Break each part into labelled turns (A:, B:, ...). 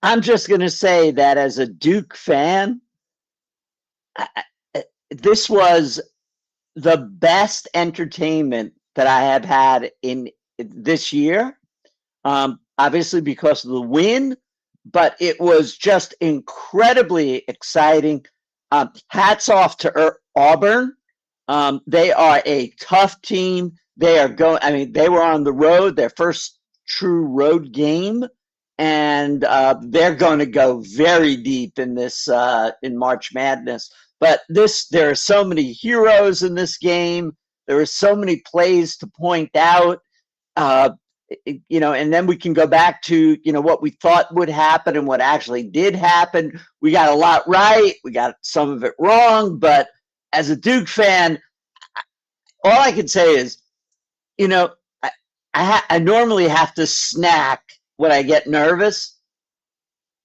A: I'm just going to say that as a Duke fan, this was the best entertainment that I have had in this year. Obviously, because of the win, but it was just incredibly exciting. Hats off to Auburn. They are a tough team. They are going. I mean, they were on the road, their first true road game, and they're going to go very deep in this in March Madness. But there are so many heroes in this game. There are so many plays to point out. Uh, and then we can go back to, what we thought would happen and what actually did happen. We got a lot right. We got some of it wrong. But as a Duke fan, all I can say is, I normally have to snack when I get nervous.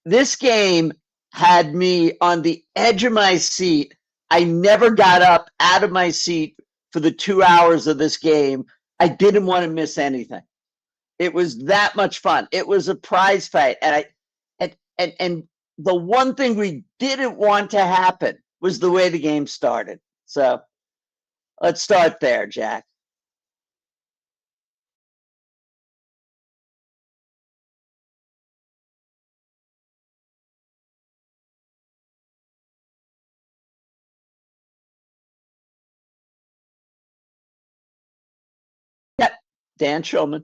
A: This game had me on the edge of my seat. I never got up out of my seat for the 2 hours of this game. I didn't want to miss anything. It was that much fun. It was a prize fight, and the one thing we didn't want to happen was the way the game started. So let's start there, Jack. Yep, Dan Schulman.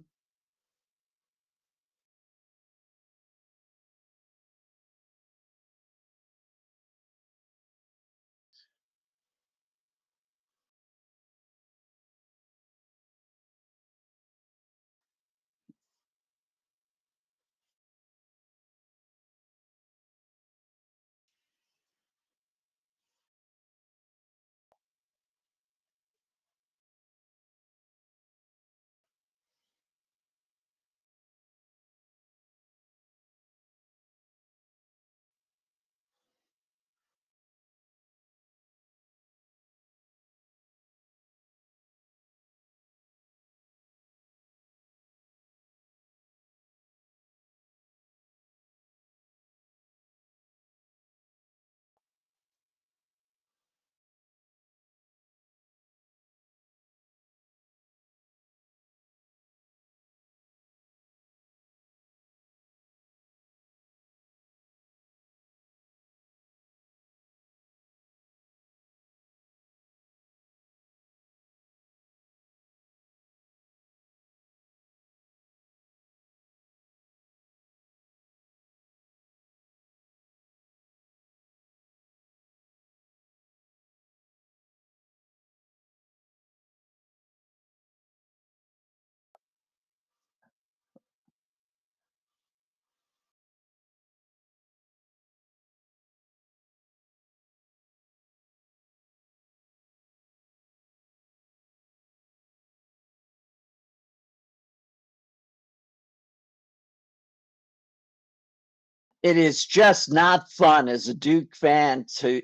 A: It is just not fun as a Duke fan to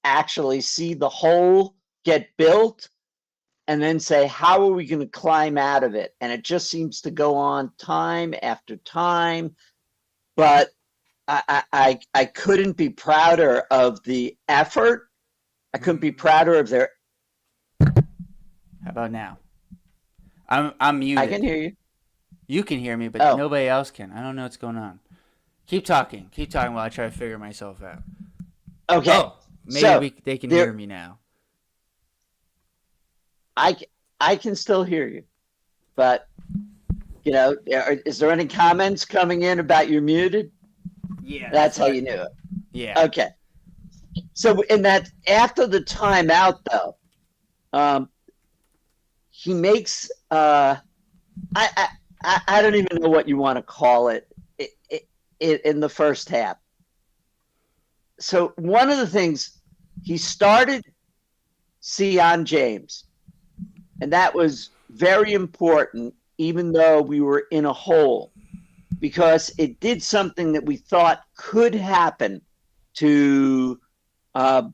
A: actually see the hole get built and then say, how are we going to climb out of it? And it just seems to go on time after time. But I couldn't be prouder of the effort. I couldn't be prouder of their.
B: How about now? I'm muted.
A: I can hear you.
B: You can hear me, but
A: Oh.
B: nobody else can. I don't know what's going on. Keep talking. Keep talking while I try to figure myself out.
A: Okay.
B: Oh, maybe they can hear me now.
A: I can still hear you, but is there any comments coming in about you're muted?
B: Yeah,
A: That's how you knew it.
B: Yeah.
A: Okay. So in that after the timeout though, he makes I don't even know what you want to call it in the first half. So one of the things he started Sion James, and that was very important, even though we were in a hole, because it did something that we thought could happen to God,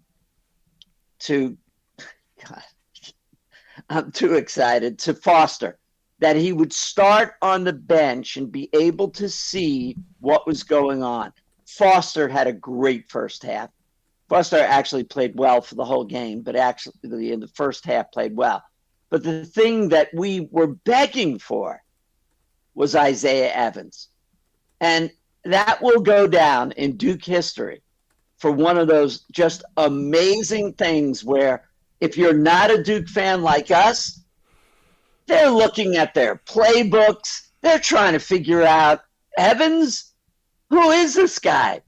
A: I'm too excited, to Foster, that he would start on the bench and be able to see what was going on. Foster had a great first half. Foster actually played well for the whole game, but actually in the first half played well. But the thing that we were begging for was Isaiah Evans. And that will go down in Duke history for one of those just amazing things where if you're not a Duke fan like us, they're looking at their playbooks. They're trying to figure out Evans, who is this guy?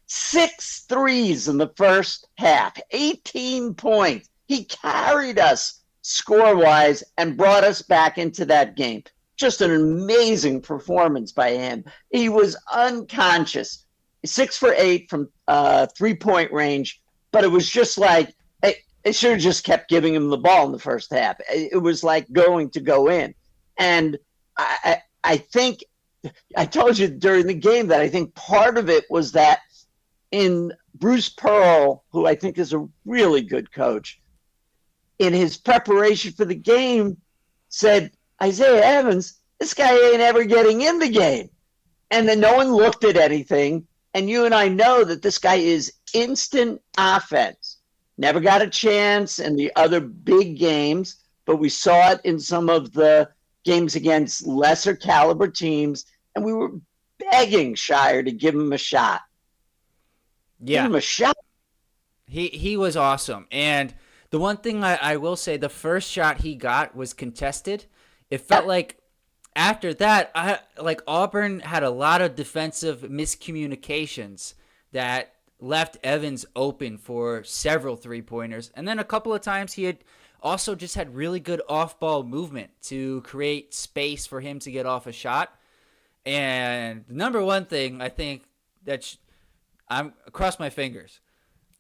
A: 6 threes in the first half, 18 points. He carried us score-wise and brought us back into that game. Just an amazing performance by him. He was unconscious, 6 for 8 from 3-point range, but it was just like they should have just kept giving him the ball in the first half. It was like going to go in. And I think I told you during the game that I think part of it was that in Bruce Pearl, who I think is a really good coach, in his preparation for the game, said, Isaiah Evans, this guy ain't ever getting in the game. And then no one looked at anything. And you and I know that this guy is instant offense. Never got a chance in the other big games, but we saw it in some of the games against lesser caliber teams, and we were begging Shire to give him a shot.
B: Yeah.
A: Give him a shot.
B: He was awesome. And the one thing I will say, the first shot he got was contested. It felt like after that, Auburn had a lot of defensive miscommunications that left Evans open for several three-pointers. And then a couple of times he had also just had really good off-ball movement to create space for him to get off a shot. And the number one thing I think that I'm across my fingers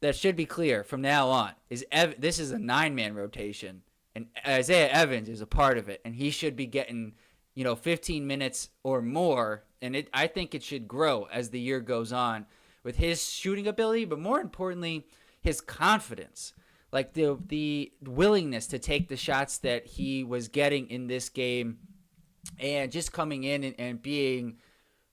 B: that should be clear from now on is this is a 9-man rotation, and Isaiah Evans is a part of it, and he should be getting 15 minutes or more, and I think it should grow as the year goes on with his shooting ability, but more importantly, his confidence, like the willingness to take the shots that he was getting in this game, and just coming in and being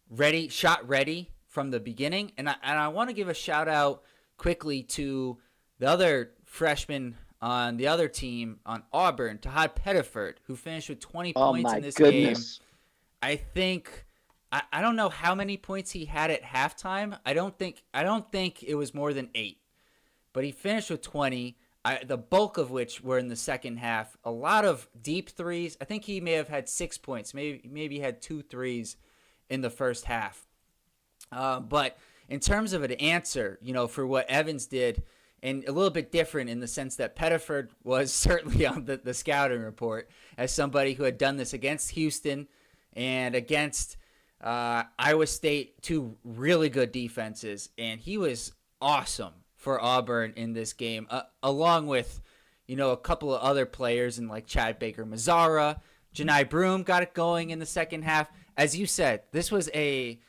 B: ready, shot ready from the beginning. And I want to give a shout out quickly to the other freshman on the other team on Auburn, Tahad Pettiford, who finished with 20 points in this game. I think I don't know how many points he had at halftime. I don't think it was more than 8, but he finished with 20. The bulk of which were in the second half. A lot of deep threes. I think he may have had 6 points. Maybe he had 2 threes in the first half. But in terms of an answer, for what Evans did, and a little bit different in the sense that Pettiford was certainly on the scouting report as somebody who had done this against Houston and against Iowa State, 2 really good defenses, and he was awesome for Auburn in this game, along with, a couple of other players and like Chad Baker-Mazara. Janai Broome got it going in the second half. As you said, this was a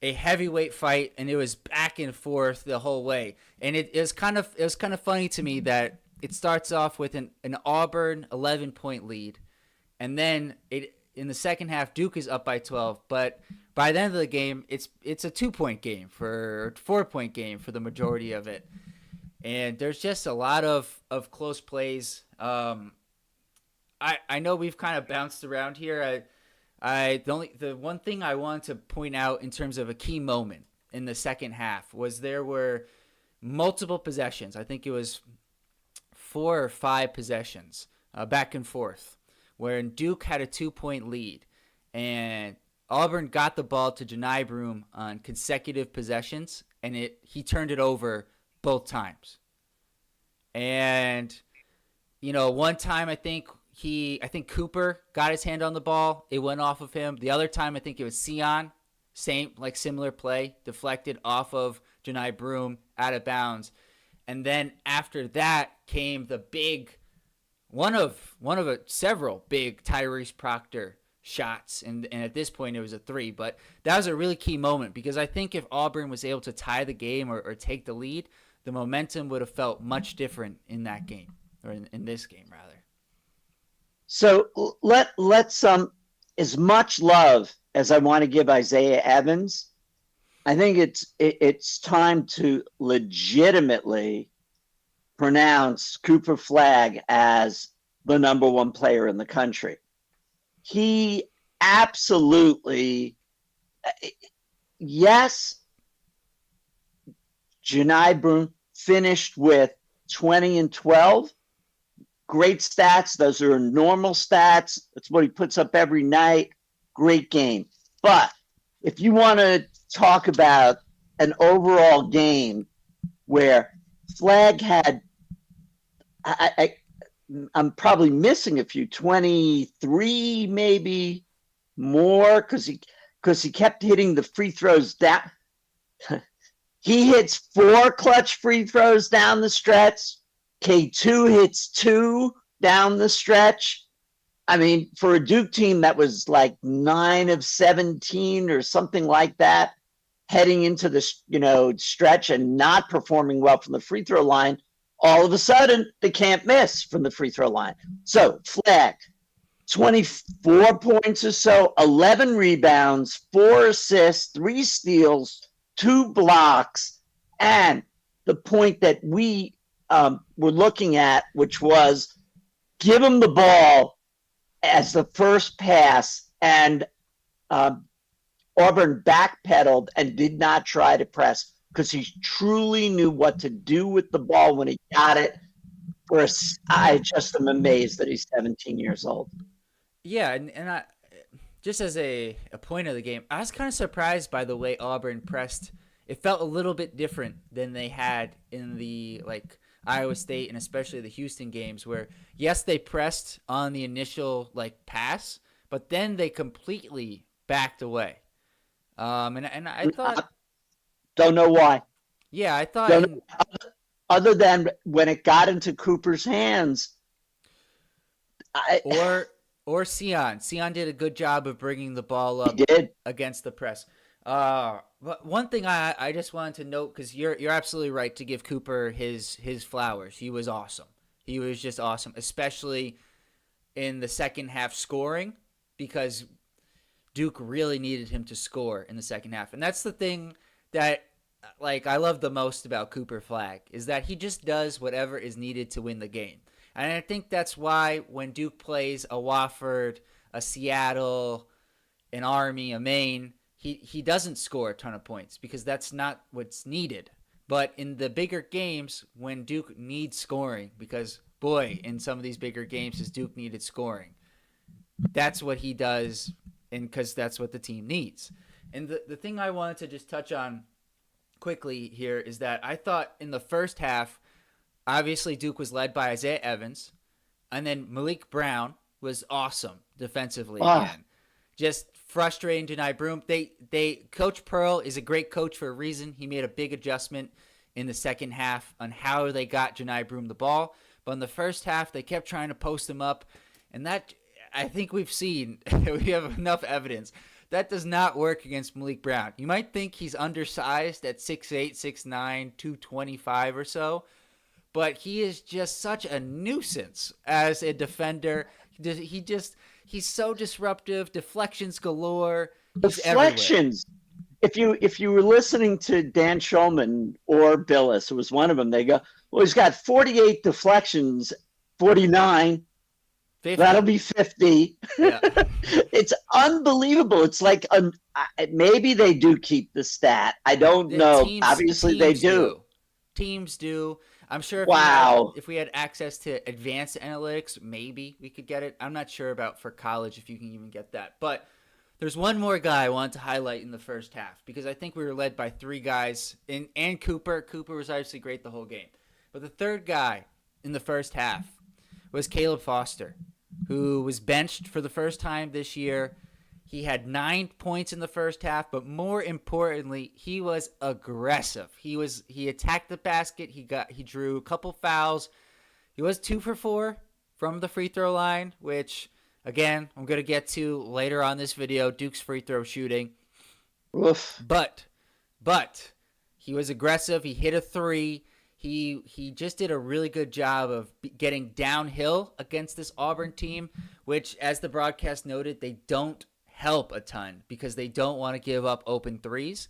B: heavyweight fight, and it was back and forth the whole way. And it was kind of funny to me that it starts off with an Auburn 11-point lead, and then in the second half, Duke is up by 12, but by the end of the game, it's a 2-point game for 4-point game for the majority of it. And there's just a lot of close plays. I know we've kind of bounced around here. The one thing I want to point out in terms of a key moment in the second half was there were multiple possessions. I think it was 4 or 5 possessions back and forth where Duke had a 2-point lead, and Auburn got the ball to Janai Broome on consecutive possessions, and he turned it over both times. And one time I think Cooper got his hand on the ball. It went off of him. The other time I think it was Sion, similar play, deflected off of Janai Broome out of bounds. And then after that came the big one of several big Tyrese Proctor shots, and at this point it was a 3, but that was a really key moment because I think if Auburn was able to tie the game or take the lead, the momentum would have felt much different in that game, or in this game rather.
A: So let's as much love as I want to give Isaiah Evans, I think it's time to legitimately pronounce Cooper Flagg as the number one player in the country. He absolutely, yes, Janai Broom finished with 20 and 12. Great stats. Those are normal stats. That's what he puts up every night. Great game. But if you want to talk about an overall game where Flagg had, I'm probably missing a few, 23 maybe more, because he kept hitting the free throws down. He hits 4 clutch free throws down the stretch. K2 hits 2 down the stretch. I mean, for a Duke team that was like 9 of 17 or something like that, heading into the stretch and not performing well from the free throw line, all of a sudden they can't miss from the free throw line. So Flagg, 24 points or so, 11 rebounds, 4 assists, 3 steals, 2 blocks, and the point that we were looking at, which was give him the ball as the first pass, and Auburn backpedaled and did not try to press because he truly knew what to do with the ball when he got it. I just am amazed that he's 17 years old.
B: Yeah, and I just as a point of the game, I was kind of surprised by the way Auburn pressed. It felt a little bit different than they had in the Iowa State and especially the Houston games, where yes, they pressed on the initial pass, but then they completely backed away. And I thought,
A: don't know why.
B: Yeah, I thought,
A: other than when it got into Cooper's hands,
B: or Sion did a good job of bringing the ball up against the press. But one thing I just wanted to note, because you're absolutely right to give Cooper his flowers. He was awesome. He was just awesome, especially in the second half scoring, because Duke really needed him to score in the second half. And that's the thing that I love the most about Cooper Flagg, is that he just does whatever is needed to win the game. And I think that's why when Duke plays a Wofford, a Seattle, an Army, a Maine, he doesn't score a ton of points, because that's not what's needed. But in the bigger games, when Duke needs scoring, because boy, in some of these bigger games, his Duke needed scoring, that's what he does, and because that's what the team needs. And the thing I wanted to just touch on quickly here is that I thought in the first half, obviously Duke was led by Isaiah Evans, and then Malik Brown was awesome defensively again. Just frustrating Janai Broom. Coach Pearl is a great coach for a reason. He made a big adjustment in the second half on how they got Janai Broom the ball. But in the first half, they kept trying to post him up, and that, I think we've seen, we have enough evidence, that does not work against Malik Brown. You might think he's undersized at 6'8", 6'9", 225 or so, but he is just such a nuisance as a defender. He's so disruptive. Deflections galore.
A: Deflections. If you were listening to Dan Schulman or Billis, it was one of them. They go, well, he's got 48 deflections, 49. 50. That'll be 50. Yeah. It's unbelievable. It's like maybe they do keep the stat. I don't know. Obviously, they do.
B: Teams do. I'm sure if we had access to advanced analytics, maybe we could get it. I'm not sure about for college if you can even get that. But there's one more guy I wanted to highlight in the first half, because I think we were led by 3 guys, and Cooper. Cooper was obviously great the whole game. But the third guy in the first half was Caleb Foster, who was benched for the first time this year. He had 9 points in the first half, but more importantly, he was aggressive. He attacked the basket. He drew a couple fouls. He was 2 for 4 from the free throw line, which again, I'm going to get to later on this video, Duke's free throw shooting.
A: Oof.
B: But he was aggressive. He hit a 3. He just did a really good job of getting downhill against this Auburn team, which, as the broadcast noted, they don't help a ton because they don't want to give up open threes.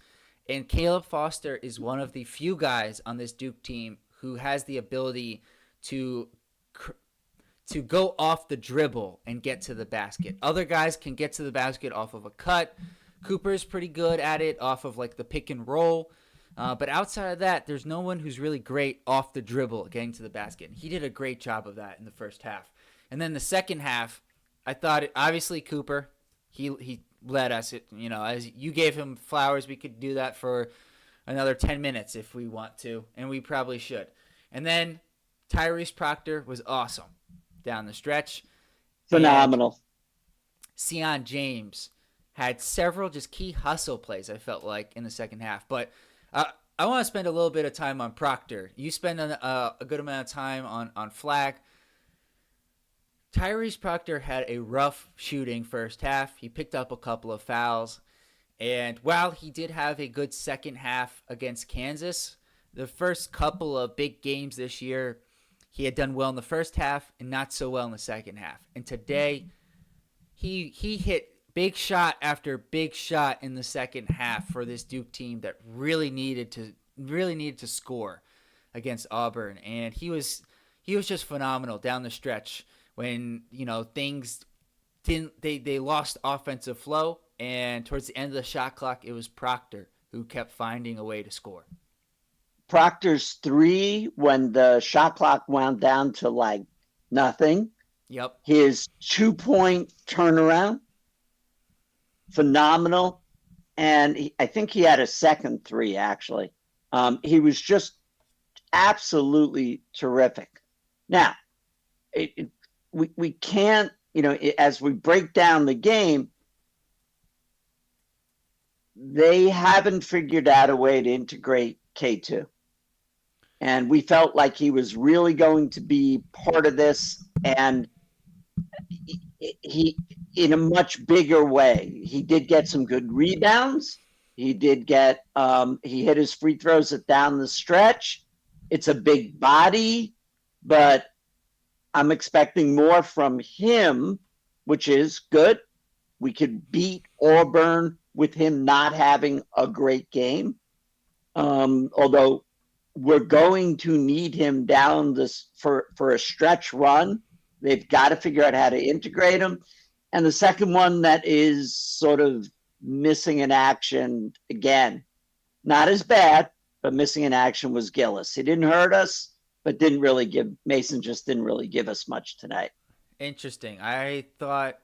B: And Caleb Foster is one of the few guys on this Duke team who has the ability to to go off the dribble and get to the basket. Other guys can get to the basket off of a cut. Cooper's pretty good at it off of like the pick and roll. But outside of that, there's no one who's really great off the dribble getting to the basket. He did a great job of that in the first half. And then the second half, I thought, obviously Cooper, he led us. As you gave him flowers, we could do that for another 10 minutes if we want to, and we probably should. And then Tyrese Proctor was awesome down the stretch.
A: Phenomenal.
B: Sion James had several just key hustle plays, I felt like, in the second half. But I want to spend a little bit of time on Proctor. You spend a good amount of time on Flag. Tyrese Proctor had a rough shooting first half. He picked up a couple of fouls. And while he did have a good second half against Kansas, the first couple of big games this year, he had done well in the first half and not so well in the second half. And today, he hit big shot after big shot in the second half for this Duke team that really needed to score against Auburn. And he was just phenomenal down the stretch when things didn't they lost offensive flow, and towards the end of the shot clock, it was Proctor who kept finding a way to score.
A: Proctor's three when the shot clock wound down to like nothing.
B: Yep.
A: His 2-point turnaround, phenomenal. And I think he had a second three, actually. He was just absolutely terrific. Now, we can't, as we break down the game, they haven't figured out a way to integrate K2. And we felt like he was really going to be part of this, and he in a much bigger way. He did get some good rebounds. He did get he hit his free throws down the stretch. It's a big body, but I'm expecting more from him, which is good. We could beat Auburn with him not having a great game. Although we're going to need him down this for a stretch run. They've got to figure out how to integrate him. And the second one that is sort of missing in action, again, not as bad, but missing in action, was Gillis. He didn't hurt us, but Mason just didn't really give us much tonight.
B: Interesting. I thought,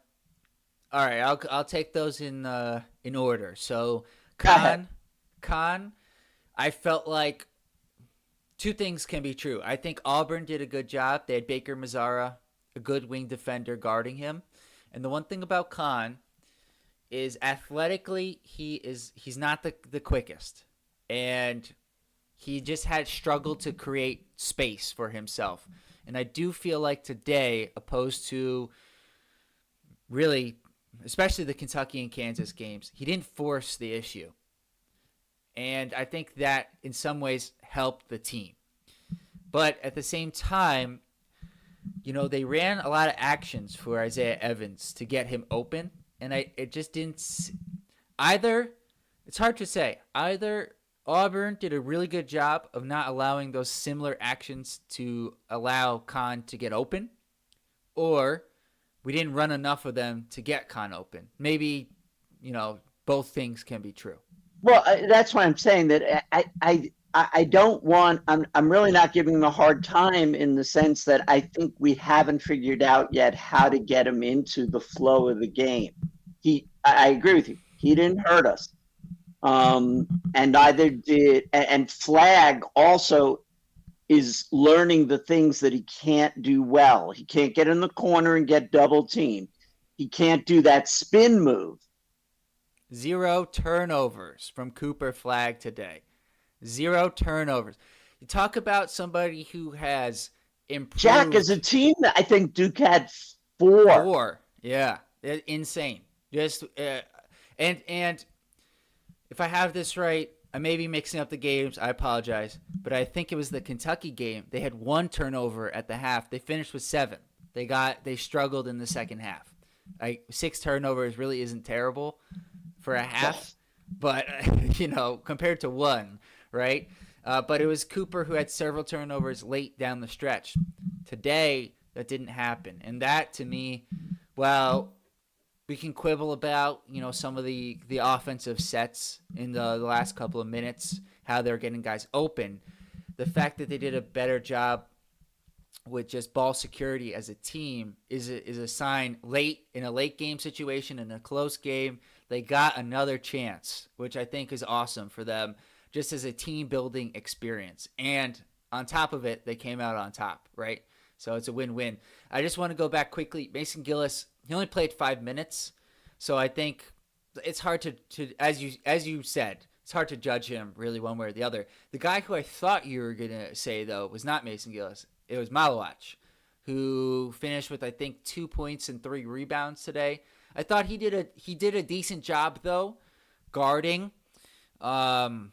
B: all right, I'll take those in order. So Khan, I felt like two things can be true. I think Auburn did a good job. They had Baker Mazzara, a good wing defender, guarding him. And the one thing about Khan is athletically he's not the quickest. And he just had struggled to create space for himself. And I do feel like today, opposed to really, especially the Kentucky and Kansas games, he didn't force the issue. And I think that in some ways helped the team. But at the same time, they ran a lot of actions for Isaiah Evans to get him open. And it just didn't either. It's hard to say. Either Auburn did a really good job of not allowing those similar actions to allow Khan to get open, or we didn't run enough of them to get Khan open. Maybe, both things can be true.
A: Well, that's why I'm saying that I don't want. I'm really not giving him a hard time in the sense that I think we haven't figured out yet how to get him into the flow of the game. I agree with you. He didn't hurt us. And neither did, and Flag also is learning the things that he can't do well. He can't get in the corner and get double teamed. He can't do that spin move.
B: 0 turnovers from Cooper Flag today. 0 turnovers. You talk about somebody who has improved.
A: Jack, as a team, I think Duke had 4.
B: 4, yeah, insane. Just and if I have this right, I may be mixing up the games. I apologize. But I think it was the Kentucky game. They had 1 turnover at the half. They finished with 7. They struggled in the second half. 6 turnovers really isn't terrible for a half. but compared to one, right? But it was Cooper who had several turnovers late down the stretch. Today, that didn't happen, and that to me, well, we can quibble about some of the offensive sets in the last couple of minutes, how they're getting guys open. The fact that they did a better job with just ball security as a team is a sign. Late in a late game situation, in a close game, they got another chance, which I think is awesome for them, just as a team building experience. And on top of it, they came out on top, right? So it's a win-win. I just want to go back quickly. Mason Gillis, he only played 5 minutes, so I think it's hard to as you said, it's hard to judge him really one way or the other. The guy who I thought you were gonna say though was not Mason Gillis. It was Malawach, who finished with I think 2 points and 3 rebounds today. I thought he did a decent job though, guarding Janai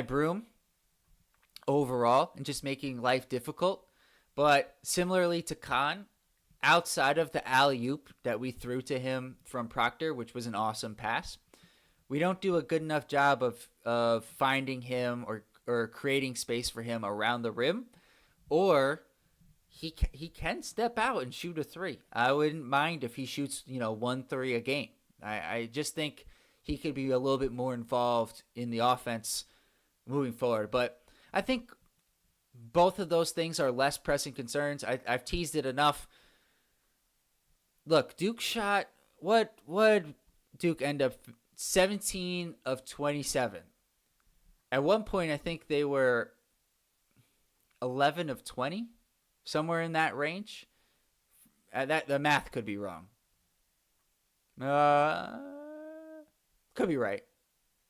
B: Broom overall and just making life difficult. But similarly to Khan, outside of the alley-oop that we threw to him from Proctor, which was an awesome pass, we don't do a good enough job of finding him or creating space for him around the rim, or he can step out and shoot a 3. I wouldn't mind if he shoots 1-3 a game. I just think he could be a little bit more involved in the offense moving forward. But I think both of those things are less pressing concerns. I've teased it enough. Look, Duke shot what Duke end up 17 of 27. At one point, I think they were 11 of 20, somewhere in that range. That the math could be wrong. Could be right.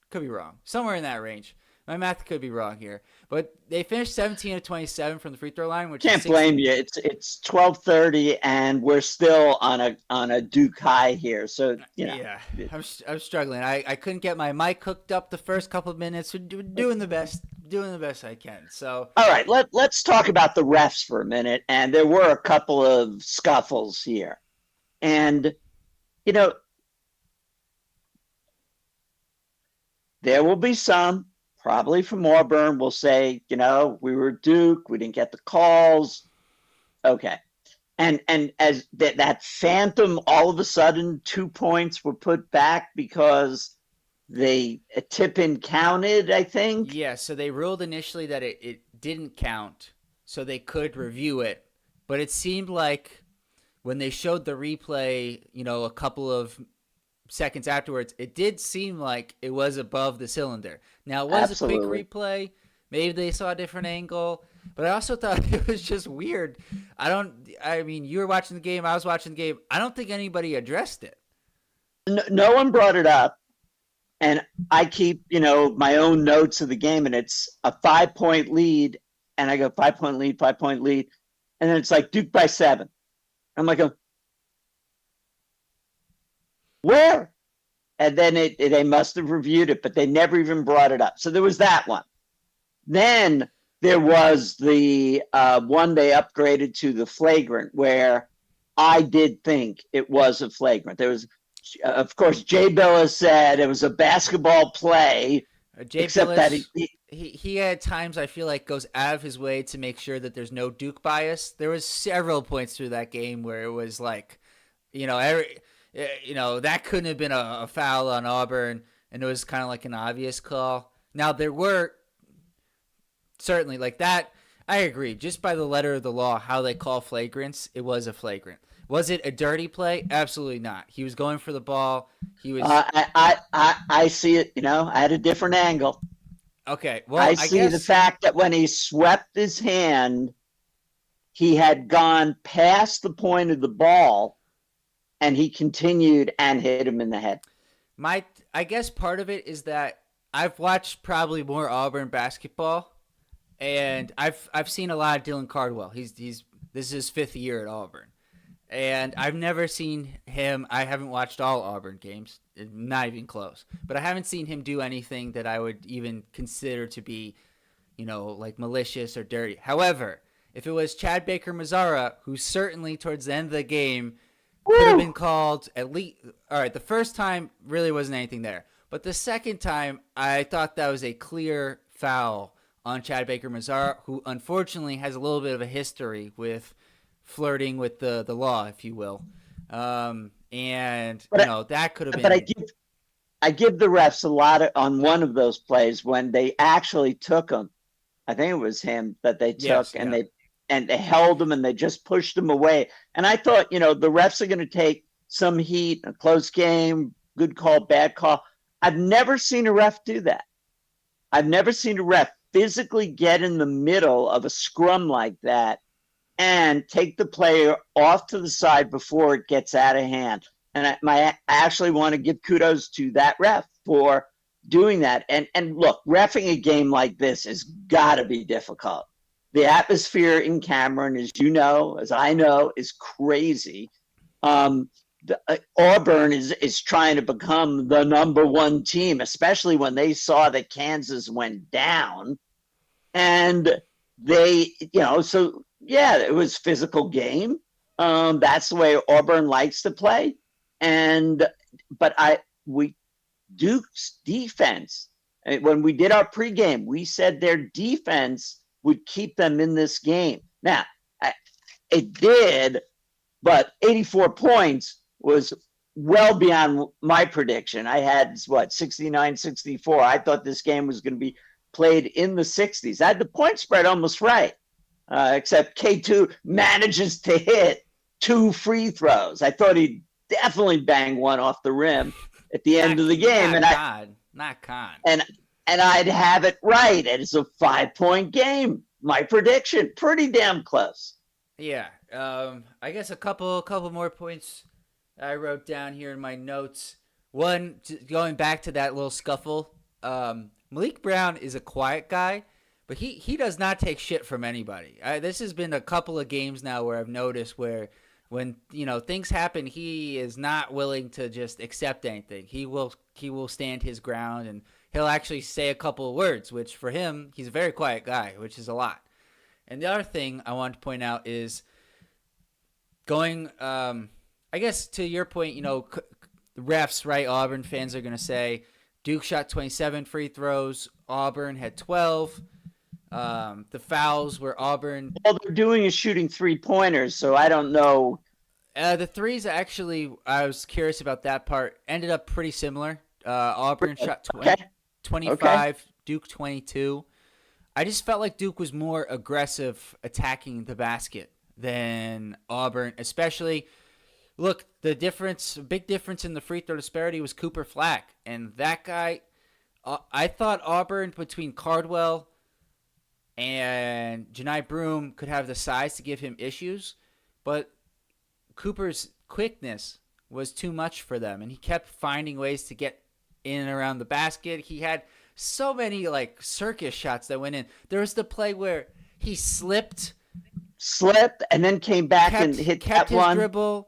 B: Could be wrong. Somewhere in that range. My math could be wrong here, but they finished 17 of 27 from the free throw line, which
A: can't blame you. It's 12:30, and we're still on a Duke high here. So
B: yeah, I'm struggling. I couldn't get my mic hooked up the first couple of minutes. Doing the best I can. So
A: all right, let's talk about the refs for a minute. And there were a couple of scuffles here, and there will be some. Probably from Auburn will say, we were Duke, we didn't get the calls. Okay. And as that phantom, all of a sudden 2 points were put back because a tip-in counted, I think.
B: Yeah, so they ruled initially that it didn't count, so they could review it. But it seemed like when they showed the replay, a couple of seconds afterwards, it did seem like it was above the cylinder. Now, it was
A: Absolutely.
B: a quick replay. Maybe they saw a different angle, but I also thought it was just weird. You were watching the game, I was watching the game. I don't think anybody addressed it.
A: No one brought it up, and I keep, my own notes of the game, and it's a 5-point lead, and I go 5-point lead, and then it's like Duke by 7. I'm like, where? And then they must have reviewed it, but they never even brought it up. So there was that one. Then there was the one they upgraded to the flagrant, where I did think it was a flagrant. There was, of course, Jay Billis said it was a basketball play.
B: Except that he had times I feel like goes out of his way to make sure that there's no Duke bias. There was several points through that game where it was like, that couldn't have been a foul on Auburn, and it was kind of like an obvious call. Now, there were certainly like that. I agree. Just by the letter of the law, how they call flagrants, it was a flagrant. Was it a dirty play? Absolutely not. He was going for the ball. He was.
A: I see it. I had a different angle.
B: Okay. Well,
A: I see the fact that when he swept his hand, he had gone past the point of the ball, and he continued and hit him in the head.
B: I guess part of it is that I've watched probably more Auburn basketball, and I've seen a lot of Dylan Cardwell. This is his 5th year at Auburn, and I've never seen him. I haven't watched all Auburn games, not even close. But I haven't seen him do anything that I would even consider to be, like malicious or dirty. However, if it was Chad Baker-Mazara, who certainly towards the end of the game could have been called at least. All right, the first time really wasn't anything there. But the second time, I thought that was a clear foul on Chad Baker-Mazara, who unfortunately has a little bit of a history with flirting with the law, if you will. And,
A: But
B: that could have
A: but
B: been.
A: I give the refs a lot on one of those plays when they actually took him. I think it was him that they took,
B: Yes,
A: and
B: yeah.
A: they held him and they just pushed him away. And I thought, the refs are going to take some heat, a close game, good call, bad call. I've never seen a ref do that. I've never seen a ref physically get in the middle of a scrum like that and take the player off to the side before it gets out of hand. And I actually want to give kudos to that ref for doing that. And look, reffing a game like this has got to be difficult. The atmosphere in Cameron, as you know, as I know, is crazy. Auburn is trying to become the number one team, especially when they saw that Kansas went down. And they, so yeah, it was physical game. That's the way Auburn likes to play. But Duke's defense, when we did our pregame, we said their defense would keep them in this game. Now, it did, but 84 points was well beyond my prediction. I had 69-64. I thought this game was going to be played in the 60s. I had the point spread almost right, except K2 manages to hit 2 free throws. I thought he'd definitely bang one off the rim at the end of the game,
B: Not Con.
A: and I'd have it right. And it's a 5-point game. My prediction, pretty damn close.
B: Yeah. I guess a couple more points I wrote down here in my notes. One, going back to that little scuffle. Malik Brown is a quiet guy, but he does not take shit from anybody. This has been a couple of games now where I've noticed where when things happen, he is not willing to just accept anything. He will stand his ground, and he'll actually say a couple of words, which for him, he's a very quiet guy, which is a lot. And the other thing I want to point out is going, I guess to your point, the refs, right? Auburn fans are going to say Duke shot 27 free throws. Auburn had 12. The fouls were Auburn.
A: All they're doing is shooting 3-pointers, so I don't know.
B: The threes, actually, I was curious about that part, ended up pretty similar. Auburn shot 25, okay. Duke 22. I just felt like Duke was more aggressive attacking the basket than Auburn, especially. Look, big difference in the free throw disparity was Cooper Flack. And that guy, I thought Auburn between Cardwell and Janai Broom could have the size to give him issues. But Cooper's quickness was too much for them. And he kept finding ways to get in and around the basket. He had so many circus shots that went in. There was the play where he slipped,
A: and then came back and hit
B: kept
A: that
B: his
A: one.
B: Dribble.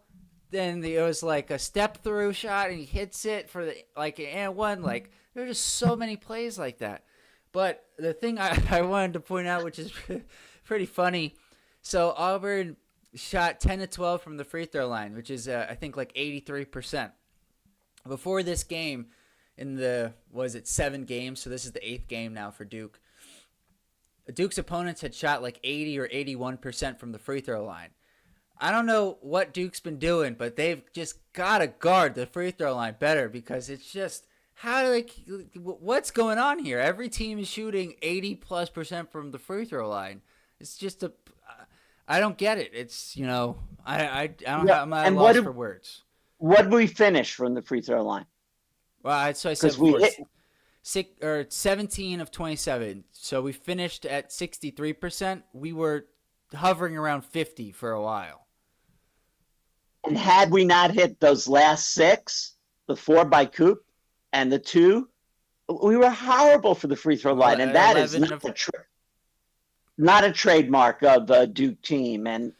B: Then it was like a step through shot, and he hits it for an and one. There are just so many plays like that. But the thing I wanted to point out, which is pretty funny, so Auburn shot 10 to 12 from the free throw line, which is I think 83%. Before this game, in the 7 games, so this is the 8th game now for Duke. Duke's opponents had shot 80 or 81% from the free throw line. I don't know what Duke's been doing, but they've just got to guard the free throw line better, because it's just, what's going on here? Every team is shooting 80+% from the free throw line. It's just I don't get it. It's, I don't have, I'm at a loss for words.
A: What did we finish from the free throw line?
B: Well, so I said before, 17 of 27. So we finished at 63%. We were hovering around 50 for a while.
A: And had we not hit those last 6, the 4 by Coop and the 2, we were horrible for the free throw line. And that is not a trademark of a Duke team. And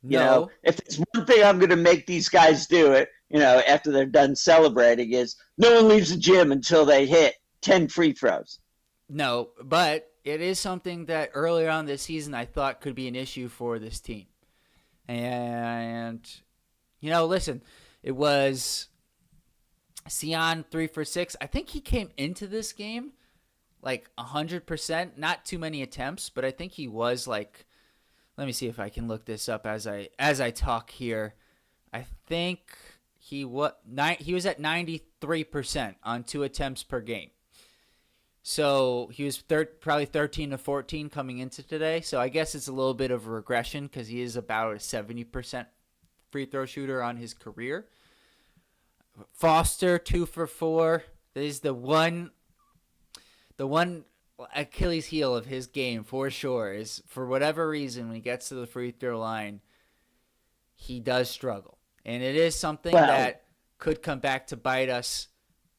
A: if there's one thing I'm going to make these guys do it, after they're done celebrating, is no one leaves the gym until they hit 10 free throws.
B: No, but it is something that earlier on this season I thought could be an issue for this team. And, listen, it was Sion 3 for 6. I think he came into this game like 100%. Not too many attempts, but I think he was like. Let me see if I can look this up as I talk here. I think he was at 93% on 2 attempts per game. So he was probably 13 to 14 coming into today. So I guess it's a little bit of a regression because he is about a 70% free throw shooter on his career. Foster 2 for 4. That is the one Achilles heel of his game for sure. Is for whatever reason when he gets to the free throw line, he does struggle, and it is something
A: Well,
B: that could come back to bite us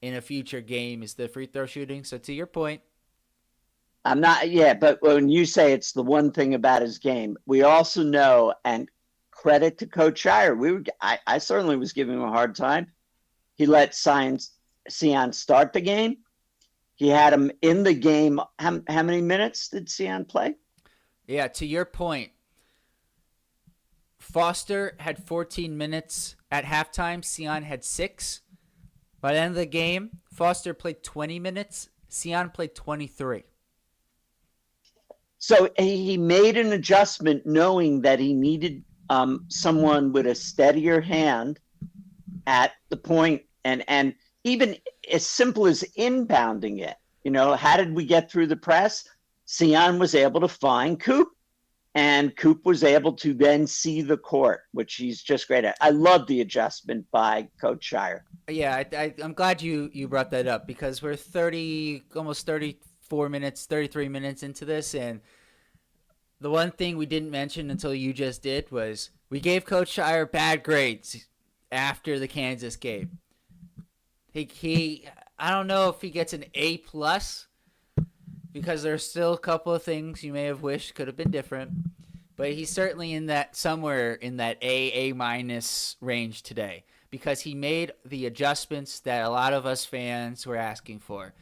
B: in a future game. Is the free throw shooting? So to your point,
A: I'm not, yeah, but when you say it's the one thing about his game, we also know, and credit to Coach Shire, I certainly was giving him a hard time. He let Sion start the game. He had him in the game. How many minutes did Sion play?
B: yeah, to your point, Foster had 14 minutes at halftime. Sion had 6. By the end of the game, Foster played 20 minutes. Sion played 23.
A: So he made an adjustment knowing that he needed someone with a steadier hand at the point, and even as simple as inbounding it. How did we get through the press? Sion was able to find Coop, and Coop was able to then see the court, which he's just great at. I love the adjustment by Coach Shire.
B: Yeah, I'm glad you brought that up because we're almost 34 minutes, 33 minutes into this, and the one thing we didn't mention until you just did was we gave Coach Shire bad grades after the Kansas game. He I don't know if he gets an A+ because there's still a couple of things you may have wished could have been different, but he's certainly in that somewhere in that A range today because he made the adjustments that a lot of us fans were asking for.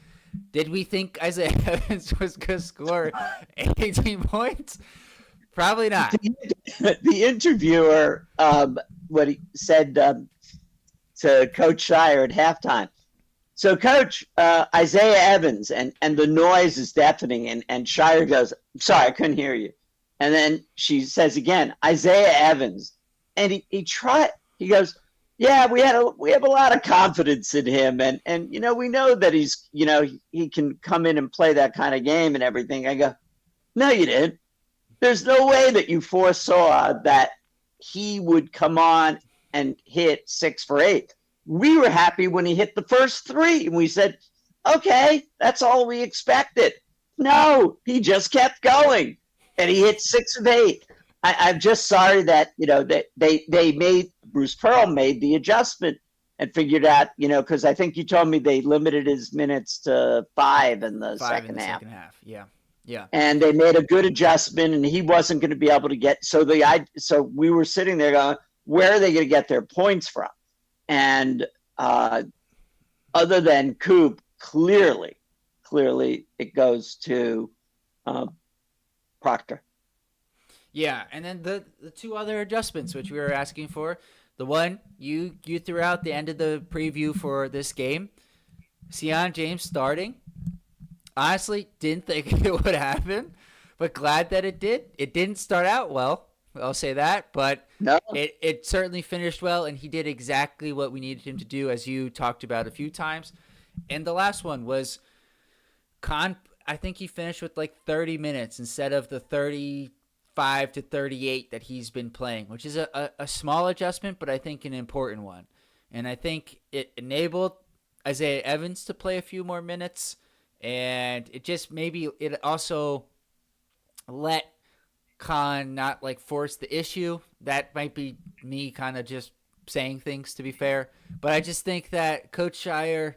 B: Did we think Isaiah Evans was going to score 18 points? Probably not.
A: The interviewer, what he said to Coach Shire at halftime. So, Coach, Isaiah Evans, and the noise is deafening, and Shire goes, sorry, I couldn't hear you. And then she says again, Isaiah Evans. And he goes, yeah, we have a lot of confidence in him, and we know that he's he can come in and play that kind of game and everything. I go, no, you didn't. There's no way that you foresaw that he would come on and hit 6 for 8. We were happy when he hit the first 3, and we said, okay, that's all we expected. No, he just kept going, and he hit 6 of 8. I'm just sorry that they made Bruce Pearl made the adjustment and figured out because I think you told me they limited his minutes to 5 in the second half.
B: Yeah.
A: And they made a good adjustment, and he wasn't going to be able to get. So we were sitting there going, where are they going to get their points from? And other than Coop, clearly it goes to Proctor.
B: Yeah, and then the 2 other adjustments which we were asking for. The one you threw out the end of the preview for this game, Sion James starting. Honestly, didn't think it would happen, but glad that it did. It didn't start out well, I'll say that, but
A: No.
B: it certainly finished well, and he did exactly what we needed him to do, as you talked about a few times. And the last one was I think he finished with like 30 minutes instead of the 35 to 38 that he's been playing, which is a small adjustment, but I think an important one. And I think it enabled Isaiah Evans to play a few more minutes, and it also let Khan not like force the issue. That might be me kind of just saying things, to be fair. But I just think that Coach Shire,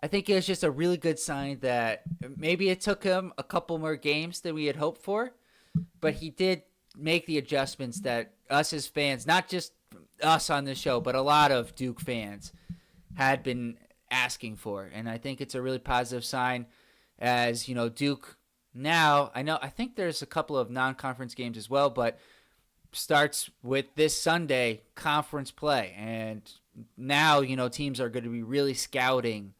B: I think it was just a really good sign that maybe it took him a couple more games than we had hoped for, but he did make the adjustments that us as fans, not just us on this show, but a lot of Duke fans had been asking for. And I think it's a really positive sign as, Duke now, I think there's a couple of non-conference games as well, but starts with this Sunday conference play, and now teams are going to be really scouting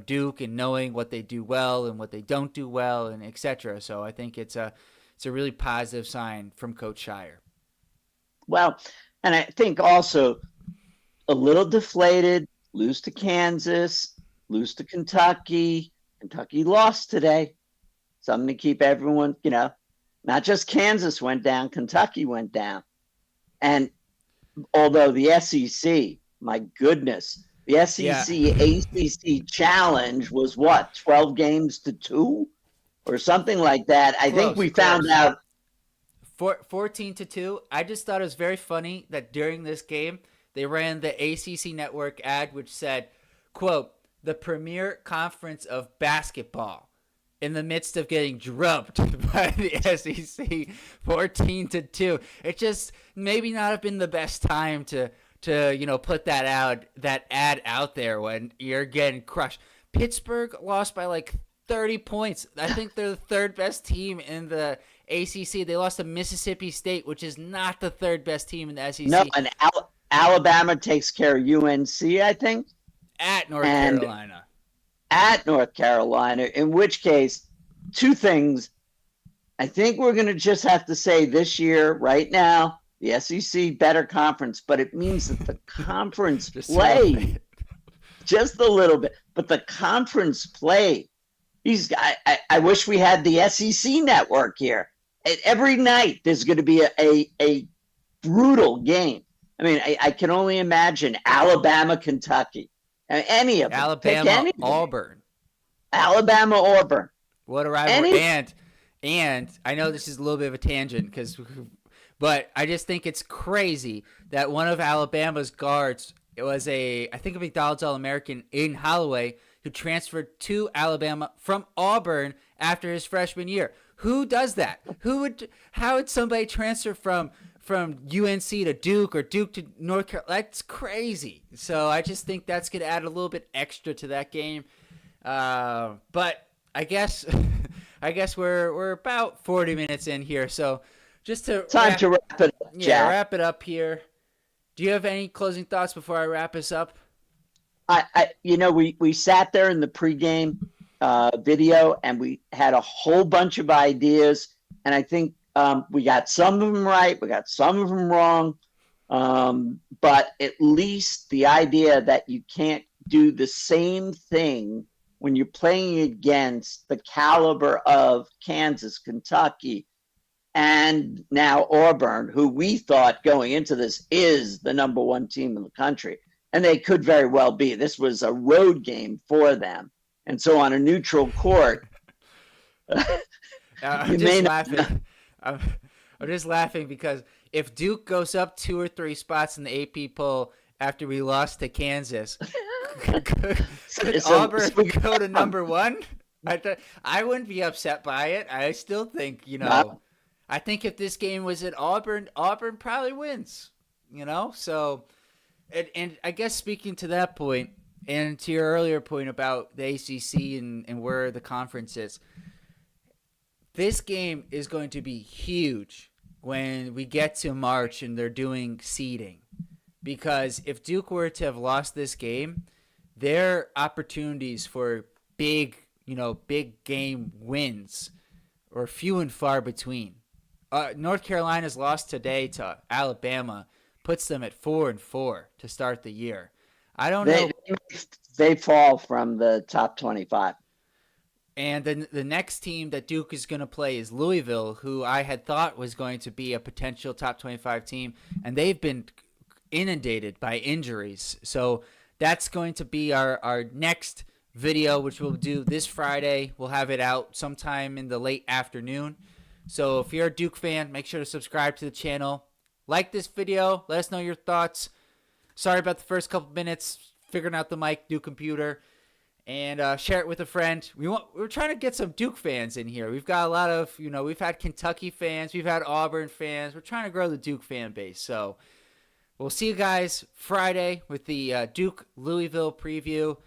B: Duke and knowing what they do well and what they don't do well, and etc. So I think it's a really positive sign from Coach Shire.
A: Well, and I think also a little deflated, lose to Kansas, lose to Kentucky. Kentucky lost today. Something to keep everyone, not just Kansas went down, Kentucky went down. And although the SEC, my goodness, the SEC ACC challenge was what, 12 games to 2 or something like that. I think we found out
B: 14-2. I just thought it was very funny that during this game they ran the ACC network ad which said, quote, the premier conference of basketball, in the midst of getting drubbed by the SEC 14-2. It just maybe not have been the best time to put that ad out there when you're getting crushed. Pittsburgh lost by like 30 points. I think they're the third best team in the ACC. They lost to Mississippi State, which is not the third best team in the SEC.
A: No, and Alabama takes care of UNC, I think.
B: At North Carolina.
A: At North Carolina, in which case, two things. I think we're going to just have to say this year, right now, the SEC better conference, but it means that the conference play, just a little bit, but the conference play, I wish we had the SEC network here. Every night there's going to be a brutal game. I mean, I can only imagine Alabama, Kentucky. Any of them.
B: Alabama, Auburn.
A: Alabama, Auburn.
B: What a rivalry. And I know this is a little bit of a tangent, but I just think it's crazy that one of Alabama's guards, it was I think a McDonald's All-American in Holloway, who transferred to Alabama from Auburn after his freshman year. Who does that? How would somebody transfer from UNC to Duke or Duke to North Carolina? That's crazy. So I just think that's going to add a little bit extra to that game. But I guess we're about 40 minutes in here. So just to
A: wrap it up.
B: Yeah, wrap it up here. Do you have any closing thoughts before I wrap this up?
A: We sat there in the pregame video and we had a whole bunch of ideas, and I think we got some of them right, we got some of them wrong, but at least the idea that you can't do the same thing when you're playing against the caliber of Kansas, Kentucky, and now Auburn, who we thought going into this is the number one team in the country. And they could very well be. This was a road game for them. And so on a neutral court,
B: I'm just laughing. I'm just laughing because if Duke goes up 2 or 3 spots in the AP poll after we lost to Kansas, could Auburn go to number 1? I wouldn't be upset by it. I still think, I think if this game was at Auburn probably wins, So, and I guess speaking to that point and to your earlier point about the ACC and where the conference is, this game is going to be huge when we get to March and they're doing seeding. Because if Duke were to have lost this game, their opportunities for big game wins are few and far between. North Carolina's loss today to Alabama puts them at 4-4 to start the year. I don't know.
A: They fall from the top 25.
B: And then the next team that Duke is going to play is Louisville, who I had thought was going to be a potential top 25 team, and they've been inundated by injuries. So that's going to be our next video, which we'll do this Friday. We'll have it out sometime in the late afternoon. So if you're a Duke fan, make sure to subscribe to the channel. Like this video. Let us know your thoughts. Sorry about the first couple minutes figuring out the mic, new computer. And share it with a friend. We're trying to get some Duke fans in here. We've got a lot of, we've had Kentucky fans. We've had Auburn fans. We're trying to grow the Duke fan base. So we'll see you guys Friday with the Duke Louisville preview.